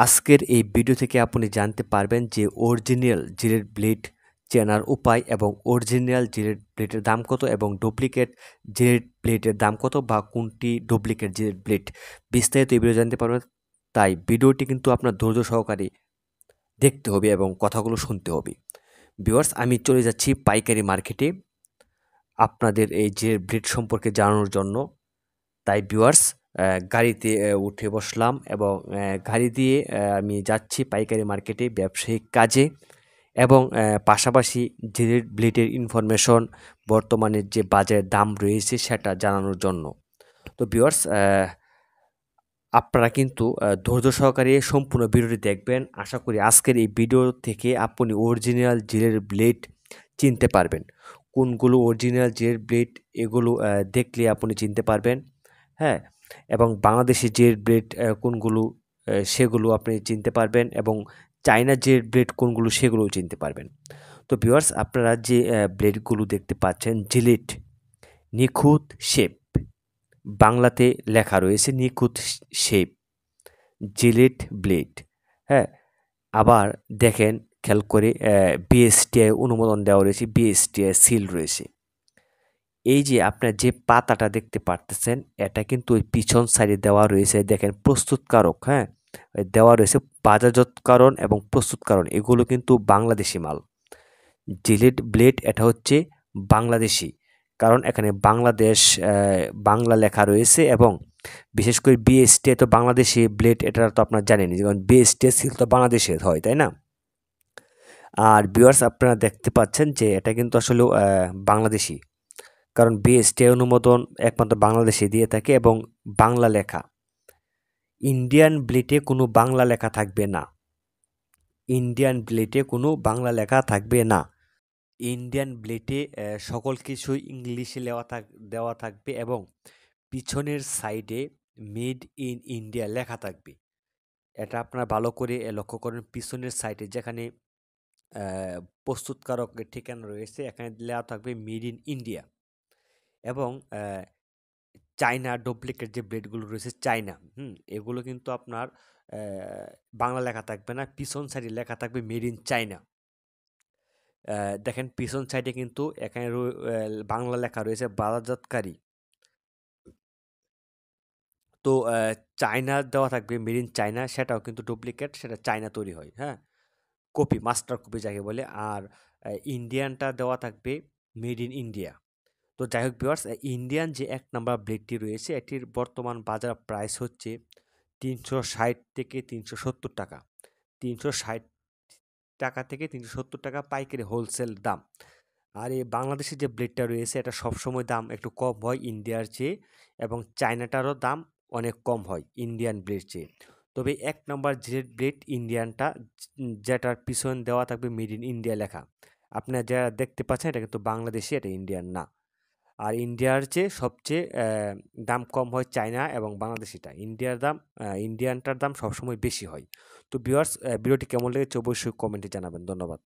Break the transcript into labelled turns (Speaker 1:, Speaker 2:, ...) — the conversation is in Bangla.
Speaker 1: আজকের এই ভিডিও থেকে আপনি জানতে পারবেন যে অরিজিনাল জিলেট ব্লেড চেনার উপায় এবং অরিজিনাল জিলেট ব্লেডের দাম কত এবং ডুপ্লিকেট জিলেট ব্লেডের দাম কত বা কোনটি ডুপ্লিকেট জিলেট ব্লেড বিস্তারিত এই ভিডিও জানতে পারবেন। তাই ভিডিওটি কিন্তু আপনার ধৈর্য সহকারে দেখতে হবে এবং কথাগুলো শুনতে হবে। ভিউয়ার্স, আমি চলে যাচ্ছি পাইকারি মার্কেটে আপনাদের এই জিলেট ব্লেড সম্পর্কে জানানোর জন্য। তাই ভিউয়ার্স, গাড়িতে উঠে বসলাম এবং গাড়ি দিয়ে আমি যাচ্ছি পাইকারি মার্কেটে ব্যবসায়িক কাজে এবং পাশাপাশি জিলেট ব্লেডের ইনফরমেশন বর্তমানে যে বাজারের দাম রয়েছে সেটা জানানোর জন্য। তো ভিউয়ার্স, আপনারা কিন্তু ধৈর্য সহকারে সম্পূর্ণ ভিডিওটি দেখবেন। আশা করি আজকের এই ভিডিও থেকে আপনি অরিজিনাল জিলেট ব্লেড চিনতে পারবেন। কোনগুলো অরিজিনাল জিলেট ব্লেড এগুলো দেখলে আপনি চিনতে পারবেন। হ্যাঁ, এবং বাংলাদেশি জিলেট ব্লেড কোনগুলো সেগুলো আপনি চিনতে পারবেন এবং চায়না জিলেট ব্লেড কোনগুলো সেগুলোও চিনতে পারবেন। তো ভিউয়ার্স, আপনারা যে ব্লেডগুলো দেখতে পাচ্ছেন জিলেট নিখুঁত শেপ, বাংলাতে লেখা রয়েছে নিখুঁত শেপ জিলেট ব্লেড। হ্যাঁ, আবার দেখেন খেয়াল করে বিএসটিআই অনুমোদন দেওয়া রয়েছে, বিএসটিআই সিল রয়েছে। এই যে আপনার যে পাতাটা দেখতে পারতেছেন এটা কিন্তু ওই পিছন সাইডে দেওয়া রয়েছে, দেখেন প্রস্তুতকারক, হ্যাঁ দেওয়া রয়েছে বাজারজাতকরণ এবং প্রস্তুতকরণ, এগুলো কিন্তু বাংলাদেশি মাল। জিলেট ব্লেড এটা হচ্ছে বাংলাদেশি, কারণ এখানে বাংলাদেশ বাংলা লেখা রয়েছে এবং বিশেষ করে বিএসটি তো বাংলাদেশি ব্লেড, এটা তো আপনার জানেনই, যেমন বিএসটি সিল তো বাংলাদেশের হয়, তাই না? আর ভিউয়ার্স, আপনারা দেখতে পাচ্ছেন যে এটা কিন্তু আসলে বাংলাদেশি, কারণ বিএসটিআই অনুমোদন একমাত্র বাংলাদেশে দিয়ে থাকে এবং বাংলা লেখা। ইন্ডিয়ান ব্লেডে কোনো বাংলা লেখা থাকবে না, ইন্ডিয়ান ব্লেডে কোনো বাংলা লেখা থাকবে না। ইন্ডিয়ান ব্লেডে সকল কিছুই ইংলিশে দেওয়া থাকবে এবং পিছনের সাইডে মেড ইন ইন্ডিয়া লেখা থাকবে। এটা আপনারা ভালো করে লক্ষ্য করেন, পিছনের সাইডে যেখানে প্রস্তুতকারকের ঠিকানা রয়েছে এখানে লেখা থাকবে মেড ইন ইন্ডিয়া। এবং চায়না ডুপ্লিকেট যে ব্লেডগুলো রয়েছে চায়না, এগুলো কিন্তু আপনার বাংলা লেখা থাকবে না, পিছন সাইডে লেখা থাকবে মেড ইন চায়না। দেখেন পিছন সাইডে কিন্তু এখানে বাংলা লেখা রয়েছে বাজারজাতকারী। তো চায়না দেওয়া থাকবে মেড ইন চায়না, সেটাও কিন্তু ডুপ্লিকেট, সেটা চায়না তৈরি হয়, হ্যাঁ, কপি, মাস্টার কপি যাকে বলে। আর ইন্ডিয়ানটা দেওয়া থাকবে মেড ইন ইন্ডিয়া। তো যাই হোক ভিউয়ার্স, ইন্ডিয়ান যে ১ নাম্বার ব্লেডটি রয়েছে এটির বর্তমান বাজার প্রাইস হচ্ছে ৩৬০ থেকে ৩৭০ টাকা। ৩৬০ টাকা থেকে ৩৭০ টাকা পাইকারি হোলসেল দাম। আর এই বাংলাদেশে যে ব্লেডটা রয়েছে এটা সবসময় দাম একটু কম হয় ইন্ডিয়ার চেয়ে, এবং চায়নাটারও দাম অনেক কম হয় ইন্ডিয়ান ব্লেড চেয়ে। তবে ১ নাম্বার জিলেট ব্লেড ইন্ডিয়ানটা, যেটার পিছন দেওয়া থাকবে মেড ইন ইন্ডিয়া লেখা, আপনারা যারা দেখতে পাচ্ছেন এটা কিন্তু বাংলাদেশি, এটা ইন্ডিয়ান না। আর ইন্ডিয়ার চেয়ে সবচেয়ে দাম কম হয় চায়না এবং বাংলাদেশিটা। ইন্ডিয়ানটার দাম সবসময় বেশি হয়। তো ভিউয়ার্স, ভিডিওটি কেমন লেগেছে অবশ্যই কমেন্টে জানাবেন। ধন্যবাদ।